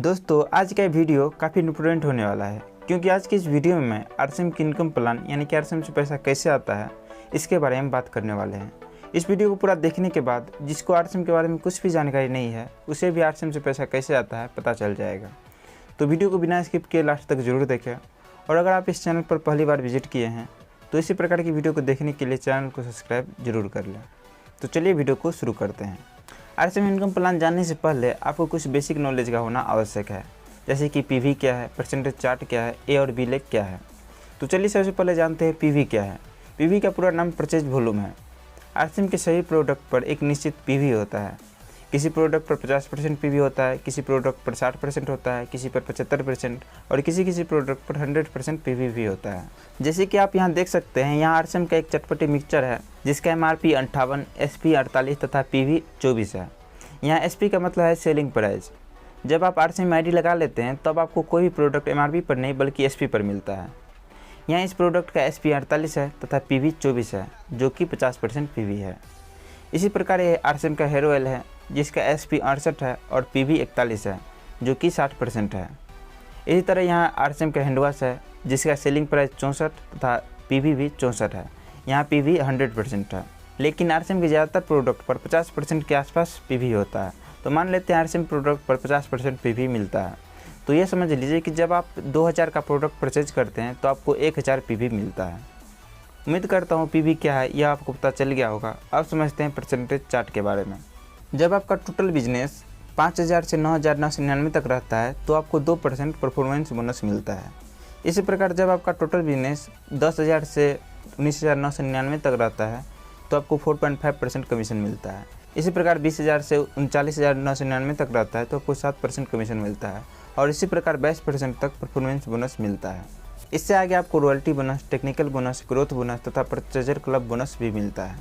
दोस्तों आज का वीडियो काफ़ी इंपॉर्टेंट होने वाला है क्योंकि आज की इस वीडियो में मैं आरसीएम की इनकम प्लान यानी कि आरसीएम से पैसा कैसे आता है इसके बारे में बात करने वाले हैं। इस वीडियो को पूरा देखने के बाद जिसको आरसीएम के बारे में कुछ भी जानकारी नहीं है उसे भी आरसीएम से पैसा कैसे आता है पता चल जाएगा। तो वीडियो को बिना स्किप किए लास्ट तक जरूर देखें और अगर आप इस चैनल पर पहली बार विजिट किए हैं तो इसी प्रकार की वीडियो को देखने के लिए चैनल को सब्सक्राइब जरूर कर लें। तो चलिए वीडियो को शुरू करते हैं। आरसीएम इनकम प्लान जानने से पहले आपको कुछ बेसिक नॉलेज का होना आवश्यक है, जैसे कि पीवी क्या है, परसेंटेज चार्ट क्या है, ए और बी लेग क्या है। तो चलिए सबसे पहले जानते हैं पीवी क्या है। पीवी का पूरा नाम परचेज वॉल्यूम है। आरसीएम के सभी प्रोडक्ट पर एक निश्चित पीवी होता है। किसी प्रोडक्ट पर 50% पीवी होता है, किसी प्रोडक्ट पर 60% होता है, किसी पर 75% और किसी प्रोडक्ट पर 100% पीवी भी होता है। जैसे कि आप यहाँ देख सकते हैं, यहाँ आरसीएम का एक चटपटी मिक्सचर है जिसका एमआरपी 58, एसपी 48 तथा पीवी 24 है। यहाँ एसपी का मतलब है सेलिंग प्राइस। जब आप आरसीएम आईडी लगा लेते हैं तब आपको कोई भी प्रोडक्ट एमआरपी पर नहीं बल्कि एसपी पर मिलता है। यहाँ इस प्रोडक्ट का एसपी 48 है तथा पीवी 24 है जो कि 50% पीवी है। इसी प्रकार ये आरसीएम का हेयर ऑयल है जिसका एसपी 68 है और पीवी 41 है जो कि 60% है। इसी तरह यहाँ आरसीएम का हैंड वॉश है जिसका सेलिंग प्राइस 64 तथा पीवी भी 64 है। यहाँ पीवी 100% है, लेकिन आरसीएम के ज़्यादातर प्रोडक्ट पर 50% के आसपास पीवी होता है। तो मान लेते हैं आरसीएम प्रोडक्ट पर 50% पीवी मिलता है, तो ये समझ लीजिए कि जब आप 2000 का प्रोडक्ट परचेज करते हैं तो आपको 1000 पीवी मिलता है। उम्मीद करता हूँ पीवी क्या है यह आपको पता चल गया होगा। अब समझते हैं परसेंटेज चार्ट के बारे में। जब आपका टोटल बिजनेस 5000 से 9999 तक रहता है तो आपको 2% परफॉर्मेंस बोनस मिलता है। इसी प्रकार जब आपका टोटल बिजनेस 10,000 से 19,999 तक रहता है तो आपको 4.5% कमीशन मिलता है। इसी प्रकार 20,000 से 39,999 तक रहता है तो आपको 7% कमीशन मिलता है और इसी प्रकार 22% तक परफॉर्मेंस बोनस मिलता है। इससे आगे आपको royalty bonus, technical bonus, growth bonus तथा परचेजर क्लब बोनस भी मिलता है।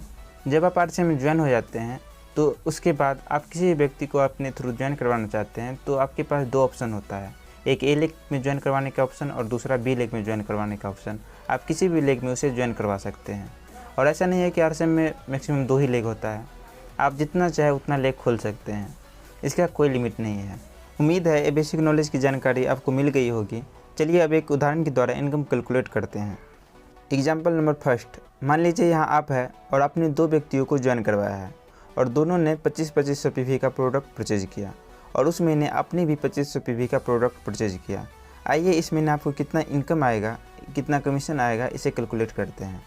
जब आप आरसीएम में ज्वाइन हो जाते हैं तो उसके बाद आप किसी व्यक्ति को अपने थ्रू ज्वाइन करवाना चाहते हैं तो आपके पास दो ऑप्शन होता है, एक ए लेग में ज्वाइन करवाने का ऑप्शन और दूसरा बी लेग में ज्वाइन करवाने का ऑप्शन। आप किसी भी लेग में उसे ज्वाइन करवा सकते हैं और ऐसा नहीं है कि आरसीएम में मैक्सिमम 2 ही लेग होता है, आप जितना चाहे उतना लेग खोल सकते हैं, इसका कोई लिमिट नहीं है। उम्मीद है ये बेसिक नॉलेज की जानकारी आपको मिल गई होगी। चलिए अब एक उदाहरण के द्वारा इनकम कैलकुलेट करते हैं। एग्जाम्पल नंबर फर्स्ट, मान लीजिए यहाँ आप है और आपने 2 व्यक्तियों को ज्वाइन करवाया है और दोनों ने 2500 पीवी का प्रोडक्ट परचेज किया और उस महीने आपने भी 2500 पीवी का प्रोडक्ट परचेज किया। आइए इस महीने आपको कितना इनकम आएगा, कितना कमीशन आएगा, इसे कैलकुलेट करते हैं।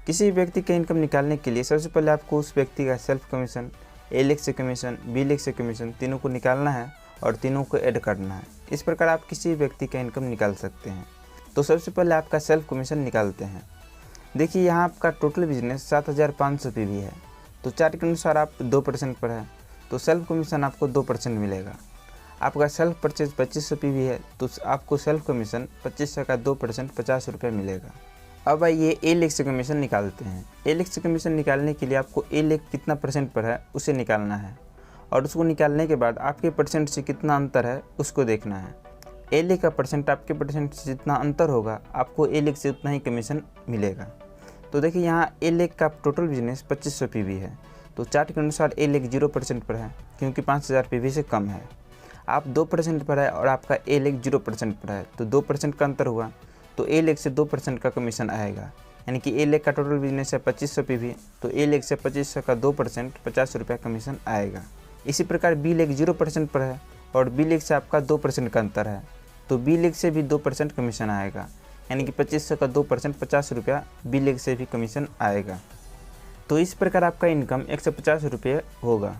किसी व्यक्ति का इनकम निकालने के लिए सबसे पहले आपको उस व्यक्ति का सेल्फ कमीशन, ए लेग से कमीशन, बी लेग से कमीशन तीनों को निकालना है और तीनों को ऐड करना है। इस प्रकार आप किसी व्यक्ति का इनकम निकाल सकते हैं। तो सबसे पहले आपका सेल्फ कमीशन निकालते हैं। देखिए यहाँ आपका टोटल बिजनेस 7500 पीवी है, तो चार्ट के अनुसार आप 2% पर है तो सेल्फ कमीशन आपको 2% मिलेगा। आपका सेल्फ परचेज 2500 पीवी है तो आपको सेल्फ कमीशन 2500 का 2% 50 रुपये मिलेगा। अब आइए ए लेग से कमीशन निकालते हैं। ए लेग से कमीशन निकालने के लिए आपको ए लेग कितना परसेंट पर है उसे निकालना है और उसको निकालने के बाद आपके परसेंट से कितना अंतर है उसको देखना है। ए लेग का परसेंट आपके परसेंट से जितना अंतर होगा आपको ए लेग से उतना ही कमीशन मिलेगा। तो देखिए यहाँ ए लेग का टोटल बिजनेस 2500 पीवी है तो चार्ट के अनुसार ए लेग 0% पर है क्योंकि 5000 पीवी से कम है। आप 2% पर है और आपका ए लेग 0% पर है तो 2% का अंतर हुआ तो ए लेग से 2% का कमीशन आएगा। यानी कि ए लेग का टोटल बिजनेस है 2500 पीवी तो ए लेग से 2500 का 2% 50 रुपये कमीशन आएगा। इसी प्रकार बी लेग 0% पर है और बी लेग से आपका 2% का अंतर है तो बी लेग से भी 2% कमीशन आएगा। यानी कि 2500 का 2% 50 रुपया बी लेग से भी कमीशन आएगा। तो इस प्रकार आपका इनकम 150 रुपये होगा।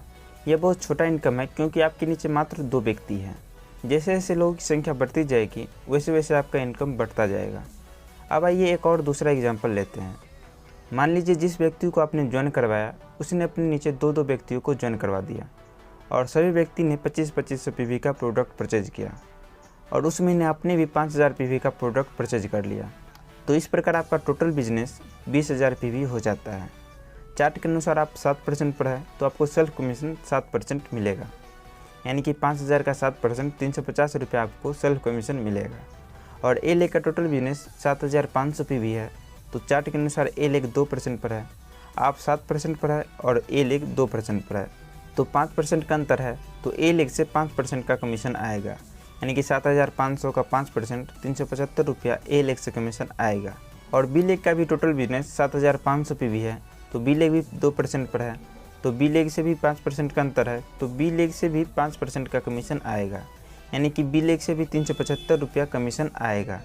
यह बहुत छोटा इनकम है क्योंकि आपके नीचे मात्र 2 व्यक्ति हैं। जैसे जैसे लोगों की संख्या बढ़ती जाएगी वैसे वैसे आपका इनकम बढ़ता जाएगा। अब आइए एक और दूसरा एग्जांपल लेते हैं। मान लीजिए जिस व्यक्ति को आपने ज्वाइन करवाया उसने अपने नीचे 2 व्यक्तियों को ज्वाइन करवा दिया और सभी व्यक्ति ने 2500 पीवी का प्रोडक्ट परचेज किया और उस महीने आपने भी 5000 पीवी का प्रोडक्ट परचेज कर लिया। तो इस प्रकार आपका टोटल बिजनेस 20000 पीवी हो जाता है। चार्ट के अनुसार आप 7% पर है तो आपको सेल्फ कमीशन 7% मिलेगा। यानी कि 5000 का 7% 350 रुपये आपको सेल्फ कमीशन मिलेगा। और ए लेग का टोटल बिजनेस 7500 पीवी है तो चार्ट के अनुसार ए लेग 2% पर है, आप 7% पर है और ए लेग 2% पर है तो 5% का अंतर है तो ए लेग से 5% का कमीशन आएगा। यानी कि 7,500 का 5% 375 रुपया ए लेग से कमीशन आएगा। और बी लेग का भी टोटल बिजनेस 7,500 पे भी है, तो बी लेग भी 2% पर है, तो बी लेग से भी 5% का अंतर है, तो बी लेग से भी 5% का कमीशन आएगा, यानी कि बी लेग से भी 375 रुपया कमीशन आएगा।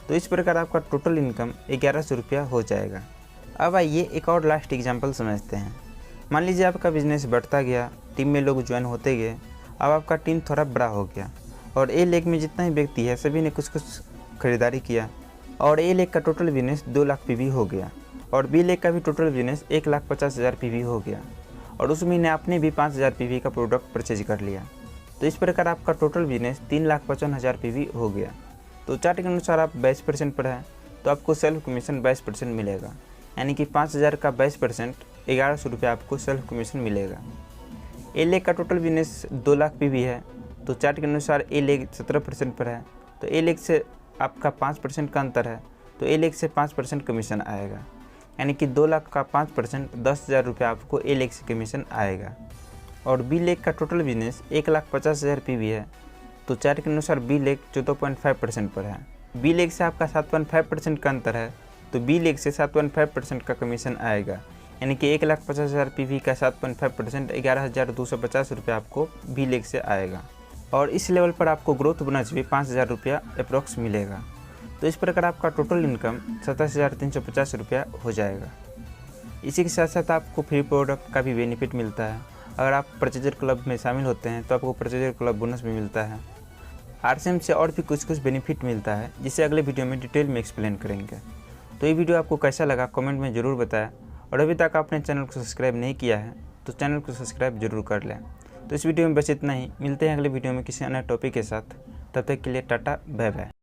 तो इस प्रकार आपका टोटल इनकम 1100 रुपया हो जाएगा। अब आइए एक और लास्ट एग्जांपल समझते हैं। मान लीजिए आपका बिजनेस बढ़ता गया, टीम में लोग ज्वाइन होते गए, अब आपका टीम थोड़ा बड़ा हो गया और ए लेग में जितना ही व्यक्ति है सभी ने कुछ खरीदारी किया और ए लेग का टोटल बिजनेस 2 लाख पीवी हो गया और बी लेग का भी टोटल बिजनेस 1,50,000 पीवी हो गया और उस महीने आपने भी 5,000 पीवी का प्रोडक्ट परचेज कर लिया। तो इस प्रकार आपका टोटल बिजनेस 3,55,000 पीवी हो गया। तो चार्ट के अनुसार आप 22% पर है, तो आपको सेल्फ कमीशन 22% मिलेगा, यानी कि 5,000 का 22% 1,100 रुपया आपको सेल्फ कमीशन मिलेगा। ए लेग का टोटल बिजनेस 2 लाख पीवी है, तो चार्ट के अनुसार ए लेग 17% पर है, तो ए लेग से आपका 5% का अंतर है, तो ए लेग से 5% कमीशन आएगा, यानी कि 2 लाख का 5% 10,000 रुपया आपको ए लेग से कमीशन आएगा। और बी लेग का टोटल बिजनेस 1,50,000 पीवी है, तो चार्ट के अनुसार बी लेग 14.5% पर है, बी लेग से आपका 7.5% का अंतर है, तो बी लेग से 7.5% का कमीशन आएगा, यानी कि 1,50,000 पीवी का 7.5% 11,250 रुपये आपको बी लेग से आएगा। और इस लेवल पर आपको ग्रोथ बोनस भी 5,000 रुपया अप्रॉक्स मिलेगा। तो इस प्रकार आपका टोटल इनकम 27,350 रुपया हो जाएगा। इसी के साथ साथ आपको फ्री प्रोडक्ट का भी बेनिफिट मिलता है। अगर आप परचेजर क्लब में शामिल होते हैं तो आपको परचेजर क्लब बोनस भी मिलता है। आरसीएम से और भी कुछ बेनिफिट मिलता है, जिसे अगले वीडियो में डिटेल में एक्सप्लेन करेंगे। तो ये वीडियो आपको कैसा लगा कमेंट में ज़रूर बताएं, और अभी तक आपने चैनल को सब्सक्राइब नहीं किया है तो चैनल को सब्सक्राइब जरूर कर लें। तो इस वीडियो में बस इतना ही, मिलते हैं अगले वीडियो में किसी अन्य टॉपिक के साथ। तब तक के लिए टाटा, बाय बाय।